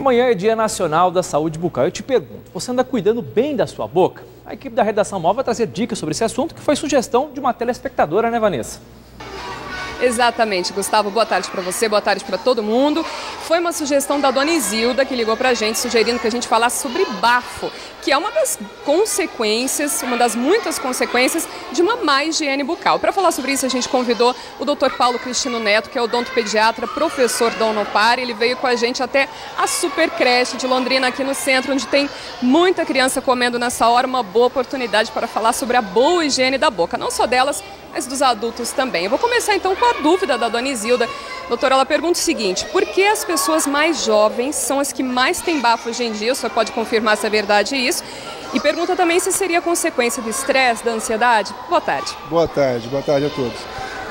Amanhã é Dia Nacional da Saúde Bucal. Eu te pergunto, você anda cuidando bem da sua boca? A equipe da Redação Móvel vai trazer dicas sobre esse assunto, que foi sugestão de uma telespectadora, né, Vanessa? Exatamente, Gustavo. Boa tarde para você, boa tarde para todo mundo. Foi uma sugestão da dona Isilda, que ligou para a gente, sugerindo que a gente falasse sobre bafo, que é uma das consequências, uma das muitas consequências de uma má higiene bucal. Para falar sobre isso, a gente convidou o Dr. Paulo Cristino Neto, que é odontopediatra, professor da Unopar. Ele veio com a gente até a Super Creche de Londrina, aqui no centro, onde tem muita criança comendo nessa hora. Uma boa oportunidade para falar sobre a boa higiene da boca, não só delas, mas dos adultos também. Eu vou começar então com a dúvida da dona Isilda. Doutora, ela pergunta o seguinte: por que as pessoas mais jovens são as que mais têm bafo hoje em dia? O senhor pode confirmar se é verdade isso? E pergunta também se seria consequência do estresse, da ansiedade. Boa tarde. Boa tarde a todos.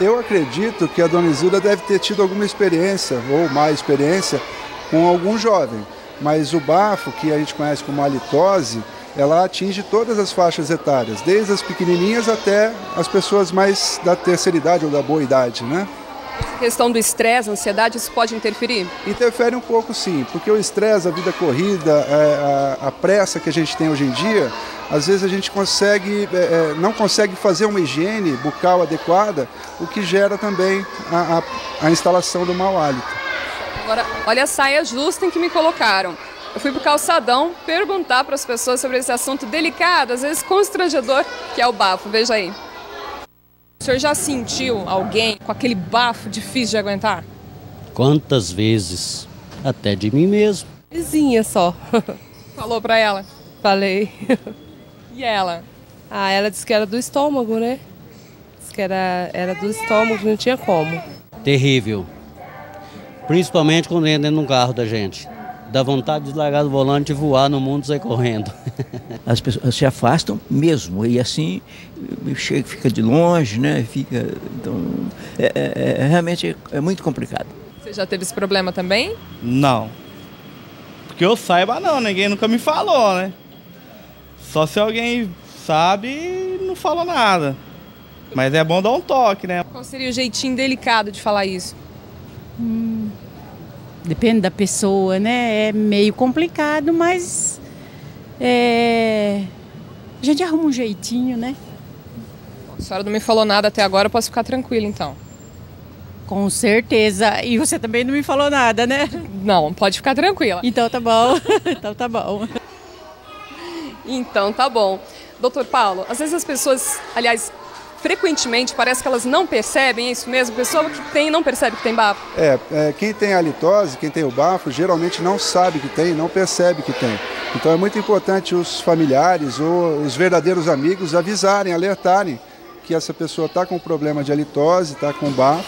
Eu acredito que a dona Isilda deve ter tido alguma experiência, ou má experiência, com algum jovem. Mas o bafo, que a gente conhece como halitose, ela atinge todas as faixas etárias, desde as pequenininhas até as pessoas mais da terceira idade ou da boa idade, né? A questão do estresse, ansiedade, isso pode interferir? Interfere um pouco, sim, porque o estresse, a vida corrida, a pressa que a gente tem hoje em dia, às vezes a gente não consegue fazer uma higiene bucal adequada, o que gera também a instalação do mau hálito. Agora, olha a saia justa em que me colocaram. Eu fui pro calçadão perguntar para as pessoas sobre esse assunto delicado, às vezes constrangedor, que é o bafo. Veja aí. O senhor já sentiu alguém com aquele bafo difícil de aguentar? Quantas vezes? Até de mim mesmo. Vizinha só. Falou para ela? Falei. E ela? Ah, ela disse que era do estômago, né? Disse que era do estômago, não tinha como. Terrível. Principalmente quando entra dentro de um carro da gente. Dá vontade de largar do volante e voar no mundo e sair correndo. As pessoas se afastam mesmo, e assim fica de longe, né? Então, realmente é muito complicado. Você já teve esse problema também? Não. Porque eu saiba não, ninguém nunca me falou, né? Só se alguém sabe e não falou nada. Mas é bom dar um toque, né? Qual seria o jeitinho delicado de falar isso? Depende da pessoa, né? É meio complicado, mas a gente arruma um jeitinho, né? A senhora não me falou nada até agora, eu posso ficar tranquila então? Com certeza. E você também não me falou nada, né? Não, pode ficar tranquila. Então tá bom. Então tá bom. Então tá bom. Doutor Paulo, às vezes as pessoas, aliás, frequentemente parece que elas não percebem, é isso mesmo? A pessoa que tem não percebe que tem bafo? Quem tem halitose, quem tem o bafo, geralmente não sabe que tem, não percebe que tem. Então é muito importante os familiares ou os verdadeiros amigos avisarem, alertarem que essa pessoa está com problema de halitose, está com bafo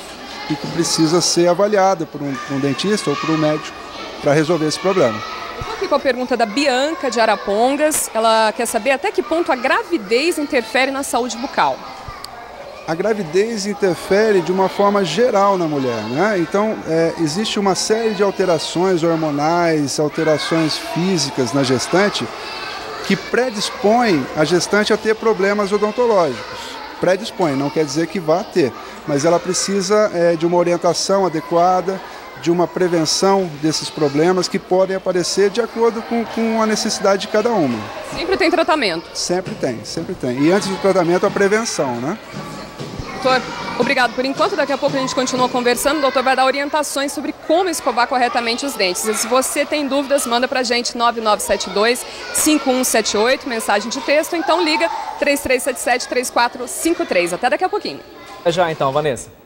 e que precisa ser avaliada por um dentista ou por um médico para resolver esse problema. Estou aqui com a pergunta da Bianca de Arapongas. Ela quer saber até que ponto a gravidez interfere na saúde bucal. A gravidez interfere de uma forma geral na mulher, né? Então, existe uma série de alterações hormonais, alterações físicas na gestante que predispõem a gestante a ter problemas odontológicos. Predispõe, não quer dizer que vá ter, mas ela precisa de uma orientação adequada, de uma prevenção desses problemas que podem aparecer de acordo com a necessidade de cada uma. Sempre tem tratamento? Sempre tem, sempre tem. E antes do tratamento, a prevenção, né? Doutor, obrigado por enquanto. Daqui a pouco a gente continua conversando. O doutor vai dar orientações sobre como escovar corretamente os dentes. E se você tem dúvidas, manda pra gente 9972-5178, mensagem de texto. Então liga 3377-3453. Até daqui a pouquinho. É já então, Vanessa.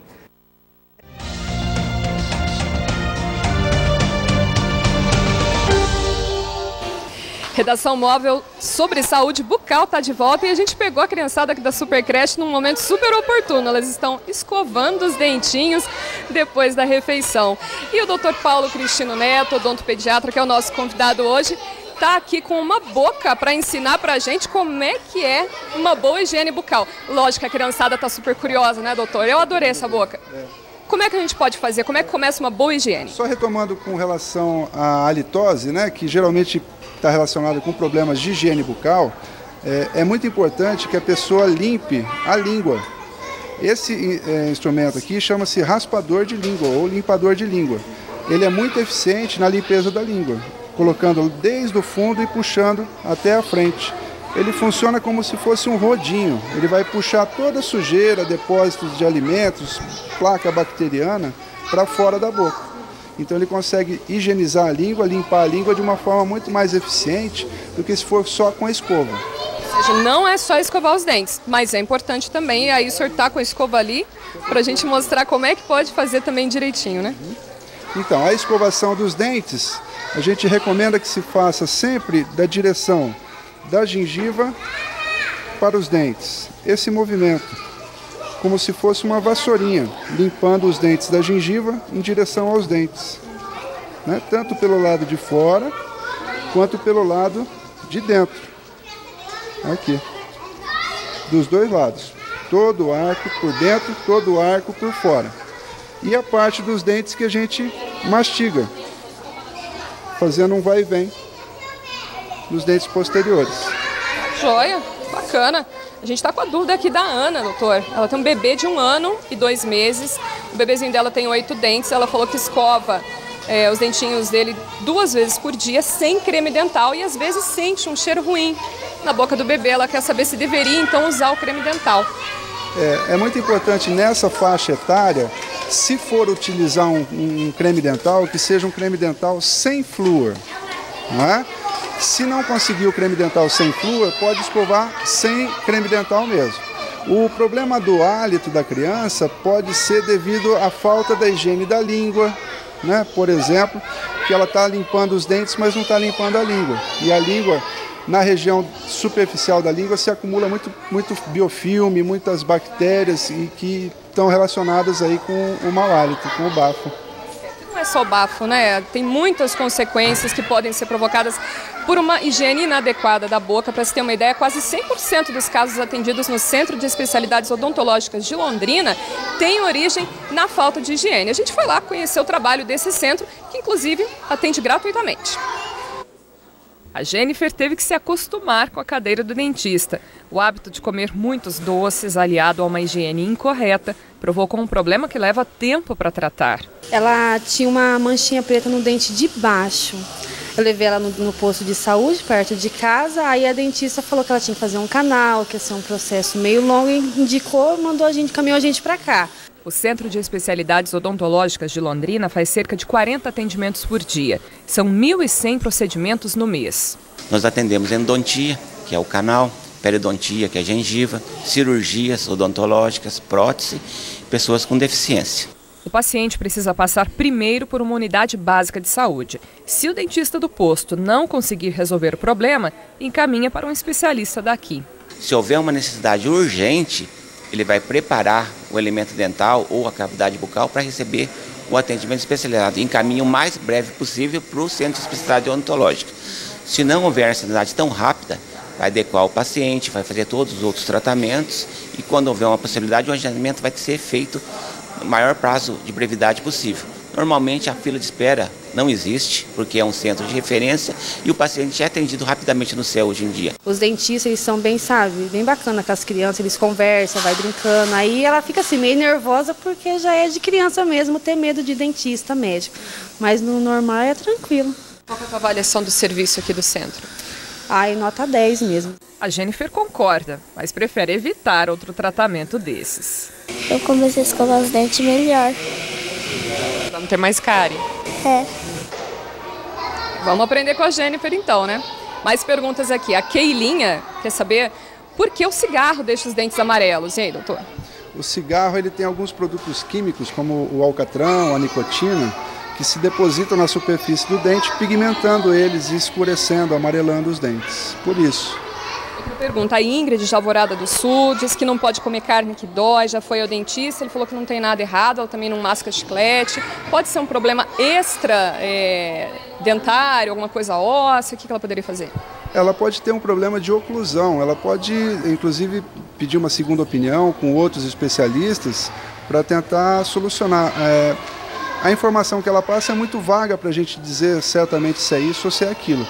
Redação Móvel sobre saúde bucal está de volta e a gente pegou a criançada aqui da Super Creche num momento super oportuno. Elas estão escovando os dentinhos depois da refeição. E o Dr. Paulo Cristino Neto, odontopediatra, que é o nosso convidado hoje, está aqui com uma boca para ensinar para a gente como é que é uma boa higiene bucal. Lógico que a criançada está super curiosa, né, doutor? Eu adorei essa boca. Como é que a gente pode fazer? Como é que começa uma boa higiene? Só retomando com relação à halitose, né, que geralmente está relacionada com problemas de higiene bucal, é muito importante que a pessoa limpe a língua. Esse instrumento aqui chama-se raspador de língua ou limpador de língua. Ele é muito eficiente na limpeza da língua. colocando desde o fundo e puxando até a frente. Ele funciona como se fosse um rodinho. Ele vai puxar toda a sujeira, depósitos de alimentos, placa bacteriana, para fora da boca. Então ele consegue higienizar a língua, limpar a língua de uma forma muito mais eficiente do que se for só com a escova. Ou seja, não é só escovar os dentes, mas é importante também aí sortar com a escova ali, para a gente mostrar como é que pode fazer também direitinho, né? Então, a escovação dos dentes, a gente recomenda que se faça sempre da direção da gengiva para os dentes. Esse movimento, como se fosse uma vassourinha, limpando os dentes da gengiva em direção aos dentes, né? Tanto pelo lado de fora, quanto pelo lado de dentro. Aqui. Dos dois lados. Todo o arco por dentro, todo o arco por fora. E a parte dos dentes que a gente mastiga, fazendo um vai e vem nos dentes posteriores. Joia, bacana. A gente está com a dúvida aqui da Ana, doutor. Ela tem um bebê de 1 ano e 2 meses. O bebezinho dela tem 8 dentes. Ela falou que escova os dentinhos dele 2 vezes por dia sem creme dental e às vezes sente um cheiro ruim na boca do bebê. Ela quer saber se deveria então usar o creme dental. É muito importante nessa faixa etária, se for utilizar um creme dental, que seja um creme dental sem flúor. Não é? Se não conseguir o creme dental sem flúor, pode escovar sem creme dental mesmo. O problema do hálito da criança pode ser devido à falta da higiene da língua, né? Por exemplo, que ela está limpando os dentes, mas não está limpando a língua. E a língua, na região superficial da língua, se acumula muito biofilme, muitas bactérias e que estão relacionadas aí com o mau hálito, com o bafo. Não é só o bafo, né? Tem muitas consequências que podem ser provocadas por uma higiene inadequada da boca. Para se ter uma ideia, quase 100% dos casos atendidos no Centro de Especialidades Odontológicas de Londrina têm origem na falta de higiene. A gente foi lá conhecer o trabalho desse centro, que inclusive atende gratuitamente. A Jennifer teve que se acostumar com a cadeira do dentista. O hábito de comer muitos doces, aliado a uma higiene incorreta, provocou um problema que leva tempo para tratar. Ela tinha uma manchinha preta no dente de baixo. Eu levei ela no posto de saúde, perto de casa, aí a dentista falou que ela tinha que fazer um canal, que ia ser um processo meio longo, e indicou, caminhou a gente para cá. O Centro de Especialidades Odontológicas de Londrina faz cerca de 40 atendimentos por dia. São 1.100 procedimentos no mês. Nós atendemos endodontia, que é o canal, periodontia, que é a gengiva, cirurgias odontológicas, prótese, pessoas com deficiência. O paciente precisa passar primeiro por uma unidade básica de saúde. Se o dentista do posto não conseguir resolver o problema, encaminha para um especialista daqui. Se houver uma necessidade urgente, ele vai preparar o elemento dental ou a cavidade bucal para receber o atendimento especializado. Encaminha o mais breve possível para o Centro de Especialidade Odontológica. Se não houver necessidade tão rápida, vai adequar o paciente, vai fazer todos os outros tratamentos e quando houver uma possibilidade, o agendamento vai ser feito no maior prazo de brevidade possível. Normalmente a fila de espera não existe, porque é um centro de referência e o paciente é atendido rapidamente no CEL hoje em dia. Os dentistas, eles são bem bacana com as crianças, eles conversam, vai brincando. Aí ela fica assim meio nervosa porque já é de criança mesmo ter medo de dentista, médico. Mas no normal é tranquilo. Qual é a avaliação do serviço aqui do centro? Nota 10 mesmo. A Jennifer concorda, mas prefere evitar outro tratamento desses. Eu comecei a escovar os dentes melhor. Pra não ter mais cárie. É. Vamos aprender com a Jennifer então, né? Mais perguntas aqui. A Keilinha quer saber por que o cigarro deixa os dentes amarelos. E aí, doutor? O cigarro ele tem alguns produtos químicos, como o alcatrão, a nicotina, que se depositam na superfície do dente, pigmentando eles e escurecendo, amarelando os dentes. Por isso. Outra pergunta. A Ingrid, de Alvorada do Sul, diz que não pode comer carne que dói, já foi ao dentista, ele falou que não tem nada errado, ela também não masca chiclete. Pode ser um problema extra dentário, alguma coisa óssea, o que ela poderia fazer? Ela pode ter um problema de oclusão, ela pode, inclusive, pedir uma segunda opinião com outros especialistas para tentar solucionar. A informação que ela passa é muito vaga para a gente dizer certamente se é isso ou se é aquilo.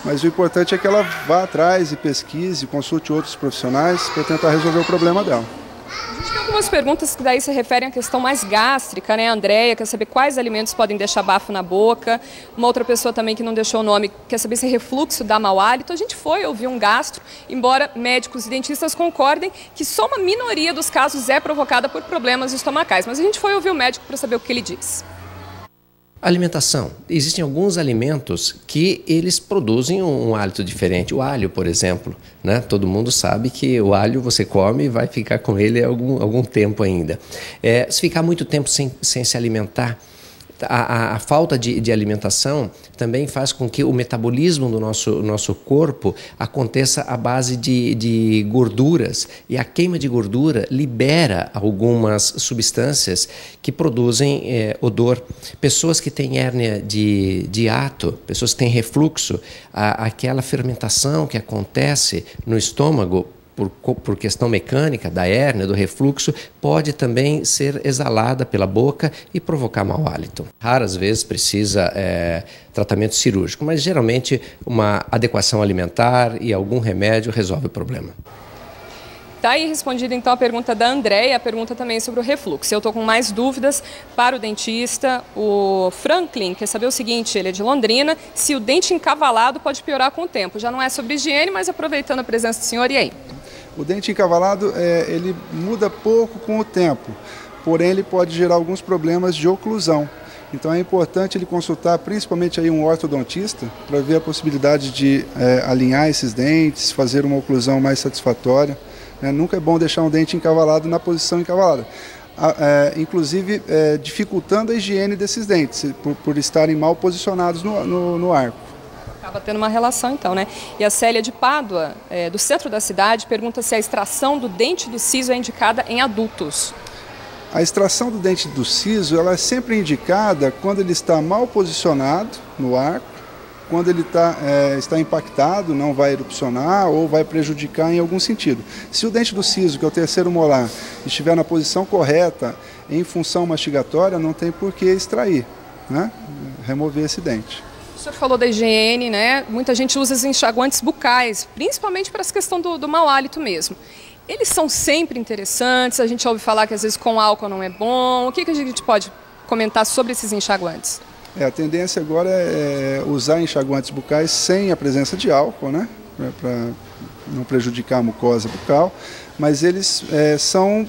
Mas o importante é que ela vá atrás e pesquise, consulte outros profissionais para tentar resolver o problema dela. A gente tem algum duas perguntas que daí se referem à questão mais gástrica, né? A Andréia quer saber quais alimentos podem deixar bafo na boca. Uma outra pessoa também que não deixou o nome quer saber se refluxo dá mau hálito. A gente foi ouvir um gastro, embora médicos e dentistas concordem que só uma minoria dos casos é provocada por problemas estomacais. Mas a gente foi ouvir o médico para saber o que ele diz. Alimentação. Existem alguns alimentos que eles produzem um hálito diferente. O alho, por exemplo, né? Todo mundo sabe que o alho você come e vai ficar com ele algum tempo ainda. Se ficar muito tempo sem se alimentar, a falta de alimentação também faz com que o metabolismo do nosso corpo aconteça à base de gorduras, e a queima de gordura libera algumas substâncias que produzem odor. Pessoas que têm hérnia de hiato, pessoas que têm refluxo, aquela fermentação que acontece no estômago por questão mecânica da hérnia, do refluxo, pode também ser exalada pela boca e provocar mau hálito. Raras vezes precisa tratamento cirúrgico, mas geralmente uma adequação alimentar e algum remédio resolve o problema. Tá aí respondida então a pergunta da Andréia, a pergunta também sobre o refluxo. Eu estou com mais dúvidas para o dentista. O Franklin quer saber o seguinte, ele é de Londrina, se o dente encavalado pode piorar com o tempo. Já não é sobre higiene, mas aproveitando a presença do senhor, e aí? O dente encavalado, ele muda pouco com o tempo, porém ele pode gerar alguns problemas de oclusão. Então é importante ele consultar principalmente aí um ortodontista para ver a possibilidade de alinhar esses dentes, fazer uma oclusão mais satisfatória. Nunca é bom deixar um dente encavalado na posição encavalada, inclusive dificultando a higiene desses dentes, por estarem mal posicionados no arco. Acaba tendo uma relação então, né? E a Célia de Pádua, do centro da cidade, pergunta se a extração do dente do siso é indicada em adultos. A extração do dente do siso ela é sempre indicada quando ele está mal posicionado no arco, quando ele está impactado, não vai erupcionar ou vai prejudicar em algum sentido. Se o dente do siso, que é o terceiro molar, estiver na posição correta, em função mastigatória, não tem por que extrair, né? Remover esse dente. O senhor falou da higiene, né? Muita gente usa os enxaguantes bucais, principalmente para essa questão do mau hálito mesmo. Eles são sempre interessantes, a gente ouve falar que às vezes com álcool não é bom. O que a gente pode comentar sobre esses enxaguantes? A tendência agora é usar enxaguantes bucais sem a presença de álcool, né? Para não prejudicar a mucosa bucal, mas eles são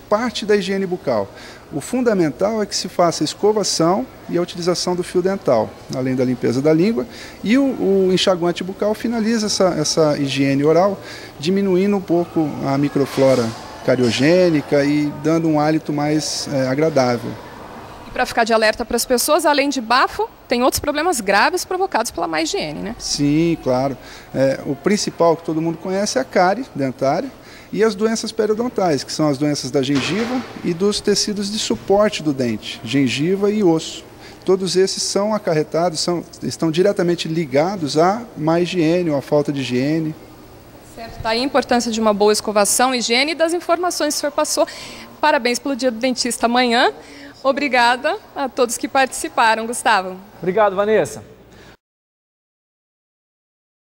parte da higiene bucal. O fundamental é que se faça a escovação e a utilização do fio dental, além da limpeza da língua, e o enxaguante bucal finaliza essa higiene oral, diminuindo um pouco a microflora cariogênica e dando um hálito mais agradável. Para ficar de alerta para as pessoas, além de bafo, tem outros problemas graves provocados pela má higiene, né? Sim, claro. O principal que todo mundo conhece é a cárie dentária e as doenças periodontais, que são as doenças da gengiva e dos tecidos de suporte do dente, gengiva e osso. Todos esses são acarretados, estão diretamente ligados à má higiene ou à falta de higiene. Certo, está aí a importância de uma boa escovação, higiene e das informações que o senhor passou. Parabéns pelo Dia do Dentista amanhã. Obrigada a todos que participaram, Gustavo. Obrigado, Vanessa.